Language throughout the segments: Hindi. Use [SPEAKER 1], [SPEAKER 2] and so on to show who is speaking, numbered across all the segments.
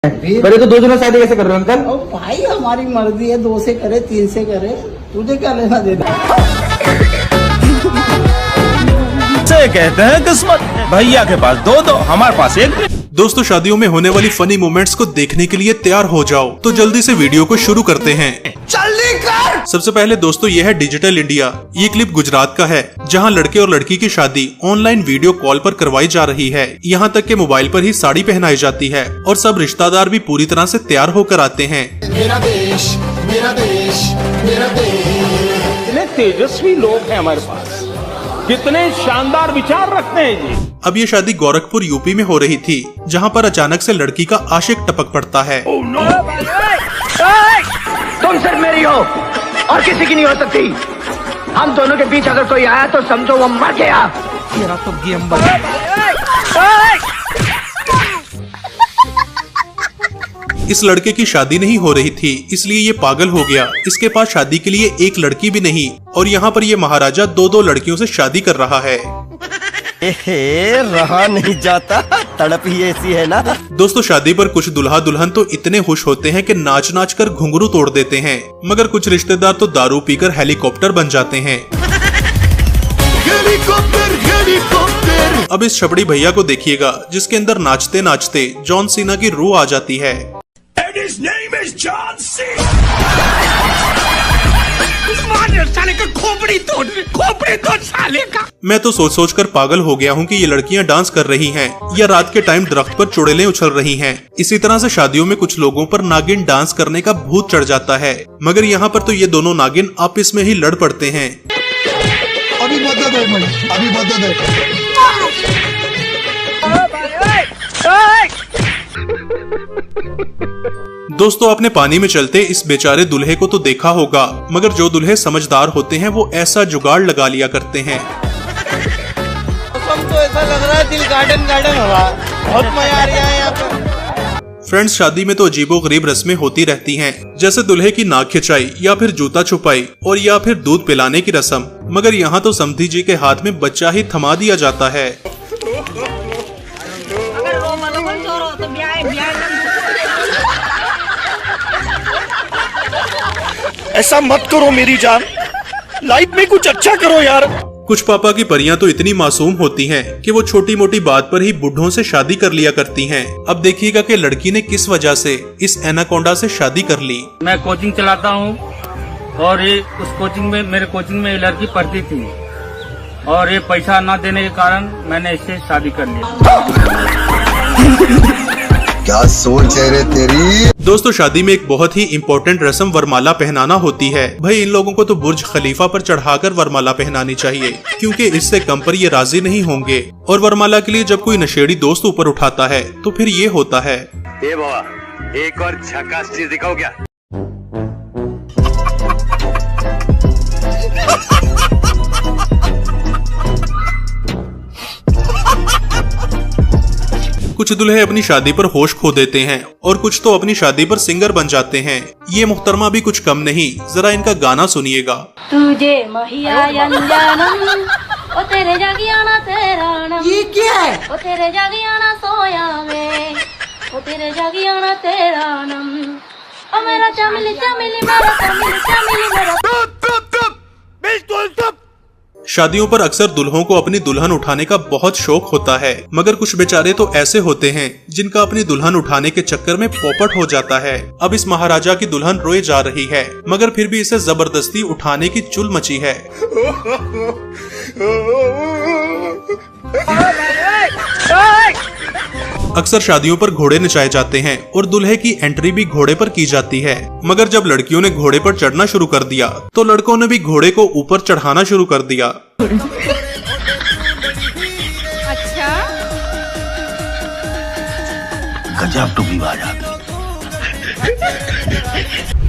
[SPEAKER 1] करे तो 2 जनों से शादी कैसे कर रहे हो अंकल?
[SPEAKER 2] ओ भाई हमारी मर्जी है, 2 से करे 3 से करे, तुझे क्या लेना देना।
[SPEAKER 3] से कहते हैं किस्मत, भैया के पास 2 हमारे पास 1।
[SPEAKER 4] दोस्तों, शादियों में होने वाली फनी मोमेंट्स को देखने के लिए तैयार हो जाओ। तो जल्दी से वीडियो को शुरू करते हैं।
[SPEAKER 2] जल्दी कर।
[SPEAKER 4] सबसे पहले दोस्तों, यह है डिजिटल इंडिया। ये क्लिप गुजरात का है, जहां लड़के और लड़की की शादी ऑनलाइन वीडियो कॉल पर करवाई जा रही है। यहां तक के मोबाइल पर ही साड़ी पहनाई जाती है और सब रिश्तेदार भी पूरी तरह से तैयार होकर आते हैं।
[SPEAKER 5] मेरा देश, मेरा देश, मेरा देश।
[SPEAKER 3] इतने तेजस्वी लोग हैं हमारे पास, कितने शानदार विचार रखते हैं जी।
[SPEAKER 4] अब ये शादी गोरखपुर यूपी में हो रही थी, जहां पर अचानक से लड़की का आशिक टपक पड़ता है।
[SPEAKER 6] तुम सिर्फ मेरी हो और किसी की नहीं हो सकती। हम दोनों के बीच अगर कोई आया तो समझो वो मर गया। तेरा तो गेम बन।
[SPEAKER 4] इस लड़के की शादी नहीं हो रही थी, इसलिए ये पागल हो गया। इसके पास शादी के लिए एक लड़की भी नहीं, और यहाँ पर ये महाराजा 2 लड़कियों से शादी कर रहा है।
[SPEAKER 7] रहा नहीं जाता, तड़प ही ऐसी है ना।
[SPEAKER 4] दोस्तों, शादी पर कुछ दूल्हा दुल्हन तो इतने खुश होते हैं कि नाच नाच कर घुंघरू तोड़ देते हैं, मगर कुछ रिश्तेदार तो दारू पीकर हेलीकॉप्टर बन जाते हैं।
[SPEAKER 5] Helicopter, helicopter.
[SPEAKER 4] अब इस छपड़ी भैया को देखिएगा, जिसके अंदर नाचते नाचते जॉन सीना की रूह आ जाती है।
[SPEAKER 3] His name is John C. साले का खोपड़ी तोड़ साले का।
[SPEAKER 4] मैं तो सोच सोच कर पागल हो गया हूँ कि ये लड़कियाँ डांस कर रही हैं या रात के टाइम दरख्त पर चुड़ैलें उछल रही हैं। इसी तरह से शादियों में कुछ लोगों पर नागिन डांस करने का भूत चढ़ जाता है, मगर यहाँ पर तो ये दोनों नागिन आपस में ही लड़ पड़ते हैं।
[SPEAKER 5] अभी मदद है भाई, अभी मदद है।
[SPEAKER 4] दोस्तों, आपने पानी में चलते इस बेचारे दूल्हे को तो देखा होगा, मगर जो दूल्हे समझदार होते हैं वो ऐसा जुगाड़ लगा लिया करते हैं।
[SPEAKER 2] तो ऐसा लग रहा है दिल गार्डन गार्डन हो रहा है, बहुत मजा आ रहा है यहाँ पे।
[SPEAKER 4] फ्रेंड्स, शादी में तो अजीबो गरीब रस्में होती रहती हैं, जैसे दूल्हे की नाक खिंचाई या फिर जूता छुपाई और या फिर दूध पिलाने की रस्म, मगर यहाँ तो समधी जी के हाथ में बच्चा ही थमा दिया जाता है।
[SPEAKER 3] ऐसा मत करो मेरी जान, लाइफ में कुछ अच्छा करो यार।
[SPEAKER 4] कुछ पापा की परियां तो इतनी मासूम होती हैं कि वो छोटी मोटी बात पर ही बुढ़ों से शादी कर लिया करती हैं। अब देखिएगा कि लड़की ने किस वजह से इस एनाकोंडा से शादी कर ली।
[SPEAKER 8] मैं कोचिंग चलाता हूँ और ये उस कोचिंग में मेरे कोचिंग में लड़की पढ़ती थी और ये पैसा न देने के कारण मैंने इससे शादी कर लिया।
[SPEAKER 5] क्या सोच है रे तेरी।
[SPEAKER 4] दोस्तों, शादी में एक बहुत ही इम्पोर्टेंट रस्म वरमाला पहनाना होती है। भाई, इन लोगों को तो बुर्ज खलीफा पर चढ़ाकर वरमाला पहनानी चाहिए, क्योंकि इससे कम पर ये राजी नहीं होंगे। और वरमाला के लिए जब कोई नशेड़ी दोस्त ऊपर उठाता है तो फिर ये होता है।
[SPEAKER 6] ए बाबा, एक और झकास चीज दिखाओ क्या।
[SPEAKER 4] कुछ दूल्हे अपनी शादी पर होश खो देते हैं और कुछ तो अपनी शादी पर सिंगर बन जाते हैं। ये मुहतरमा भी कुछ कम नहीं, जरा इनका गाना सुनिएगा।
[SPEAKER 9] तुझे महिया अंजानम, ओ तेरे जागियाना तेरा नम।
[SPEAKER 2] ये क्या है?
[SPEAKER 9] ओ तेरे जागियाना सोया में, ओ तेरे जागियाना तेरा नम। ओ मेरा चमेली चमेली मेरा चमेली चमेली मेरा।
[SPEAKER 4] शादियों पर अक्सर दुल्हों को अपनी दुल्हन उठाने का बहुत शौक होता है, मगर कुछ बेचारे तो ऐसे होते हैं जिनका अपनी दुल्हन उठाने के चक्कर में पोपट हो जाता है। अब इस महाराजा की दुल्हन रोए जा रही है, मगर फिर भी इसे जबरदस्ती उठाने की चुल मची है। अक्सर शादियों पर घोड़े नचाए जाते हैं और दूल्हे की एंट्री भी घोड़े पर की जाती है, मगर जब लड़कियों ने घोड़े पर चढ़ना शुरू कर दिया तो लड़कों ने भी घोड़े को ऊपर चढ़ाना शुरू कर दिया।
[SPEAKER 9] अच्छा,
[SPEAKER 7] गजब टूबीबाज आदमी।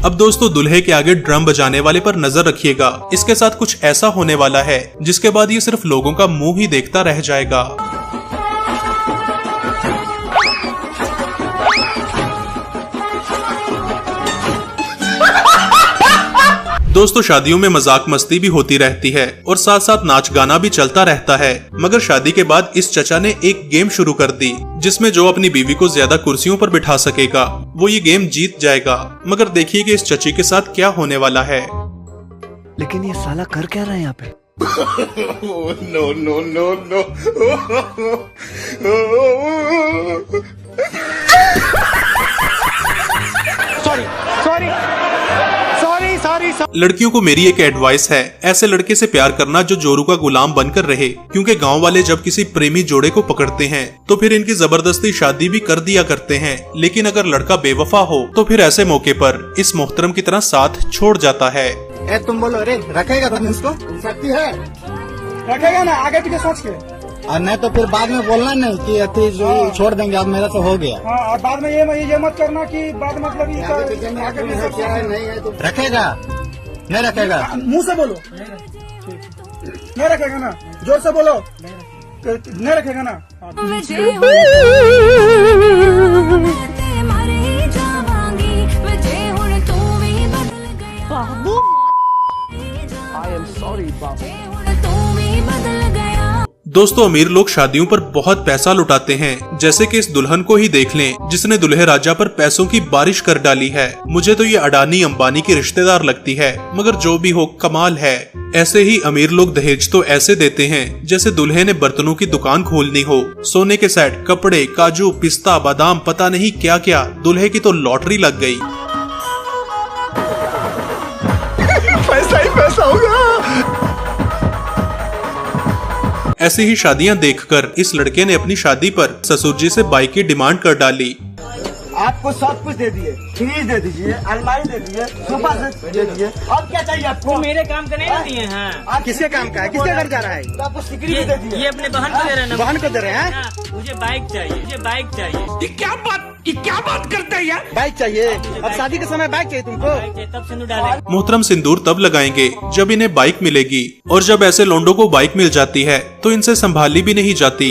[SPEAKER 4] अब दोस्तों, दूल्हे के आगे ड्रम बजाने वाले पर नजर रखिएगा। इसके साथ कुछ ऐसा होने वाला है जिसके बाद ये सिर्फ लोगों का मुंह ही देखता रह जाएगा। दोस्तों शादियों में मजाक मस्ती भी होती रहती है और साथ साथ नाच गाना भी चलता रहता है। मगर शादी के बाद इस चचा ने एक गेम शुरू कर दी जिसमें जो अपनी बीवी को ज्यादा कुर्सियों पर बिठा सकेगा वो ये गेम जीत जाएगा। मगर देखिए कि इस चची के साथ क्या होने वाला है।
[SPEAKER 7] लेकिन ये साला कर क्या रहा है यहाँ पे?
[SPEAKER 2] No no no no.
[SPEAKER 4] लड़कियों को मेरी एक एडवाइस है, ऐसे लड़के से प्यार करना जो जोरू का गुलाम बनकर रहे, क्योंकि गांव वाले जब किसी प्रेमी जोड़े को पकड़ते हैं तो फिर इनकी जबरदस्ती शादी भी कर दिया करते हैं। लेकिन अगर लड़का बेवफा हो तो फिर ऐसे मौके पर इस मोहतरम की तरह साथ छोड़ जाता है।
[SPEAKER 2] तुम बोलो रे, रखेगा तुम इसको?
[SPEAKER 10] सकती है, रखेगा ना, आगे पीछे सोच के।
[SPEAKER 2] और नहीं तो फिर बाद में बोलना नहीं कि अति जो छोड़ देंगे, अब मेरा तो हो गया।
[SPEAKER 10] हाँ, और बाद में ये मत करना कि बाद मतलब आगे पीछे
[SPEAKER 2] नहीं है तो रखेगा नहीं रखेगा?
[SPEAKER 10] मुंह से बोलो, नहीं रखेगा ना, जोर से बोलो, नहीं रखेगा ना।
[SPEAKER 4] दोस्तों अमीर लोग शादियों पर बहुत पैसा लुटाते हैं, जैसे कि इस दुल्हन को ही देख लें जिसने दुल्हे राजा पर पैसों की बारिश कर डाली है। मुझे तो ये अडानी अंबानी की रिश्तेदार लगती है, मगर जो भी हो कमाल है। ऐसे ही अमीर लोग दहेज तो ऐसे देते हैं जैसे दुल्हे ने बर्तनों की दुकान खोलनी हो। सोने के सेट, कपड़े, काजू, पिस्ता, बादाम, पता नहीं क्या क्या। दुल्हे की तो लॉटरी लग गई।
[SPEAKER 2] पैसा ही पैसा होगा।
[SPEAKER 4] ऐसी ही शादियां देखकर इस लड़के ने अपनी शादी पर ससुर जी से बाइक की डिमांड कर डाली।
[SPEAKER 10] आपको सब कुछ दे दिए, फ्रिज दे दीजिए, अलमारी दे दिए, सोफा सेट दे दिए, और क्या चाहिए आपको?
[SPEAKER 8] मेरे काम का नहीं दिए हैं।
[SPEAKER 10] आप किसके काम का है, किसके घर जा रहा है? तो आपको सिकरी भी दे दिए।
[SPEAKER 8] ये अपने बहन को दे रहे हैं।
[SPEAKER 10] बहन को दे रहे हैं?
[SPEAKER 8] मुझे बाइक चाहिए, मुझे बाइक चाहिए।
[SPEAKER 10] ये क्या बात करते हैं यार? बाइक चाहिए? अब शादी के समय बाइक चाहिए तुमको?
[SPEAKER 8] तब सिंदूर डालेंगे।
[SPEAKER 4] मोहतरम सिंदूर तब लगाएंगे जब इन्हें बाइक मिलेगी, और जब ऐसे लोंडों को बाइक मिल जाती है तो इनसे संभाली भी नहीं जाती।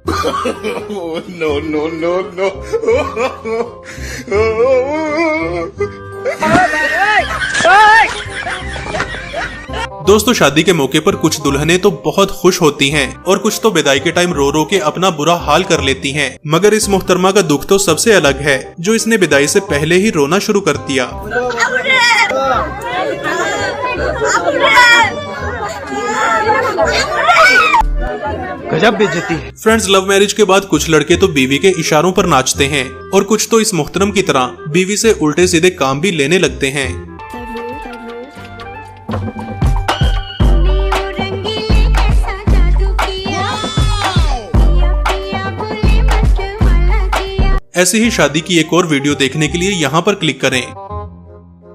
[SPEAKER 2] No no no no.
[SPEAKER 4] दोस्तों शादी के मौके पर कुछ दुल्हनें तो बहुत खुश होती हैं और कुछ तो विदाई के टाइम रो रो के अपना बुरा हाल कर लेती हैं। मगर इस मोहतरमा का दुख तो सबसे अलग है, जो इसने विदाई से पहले ही रोना शुरू कर दिया।
[SPEAKER 2] गजब बेइज्जती है।
[SPEAKER 4] फ्रेंड्स लव मैरिज के बाद कुछ लड़के तो बीवी के इशारों पर नाचते हैं और कुछ तो इस मोहतरम की तरह बीवी से उल्टे सीधे काम भी लेने लगते हैं। ऐसी ही शादी की एक और वीडियो देखने के लिए यहाँ पर क्लिक करें।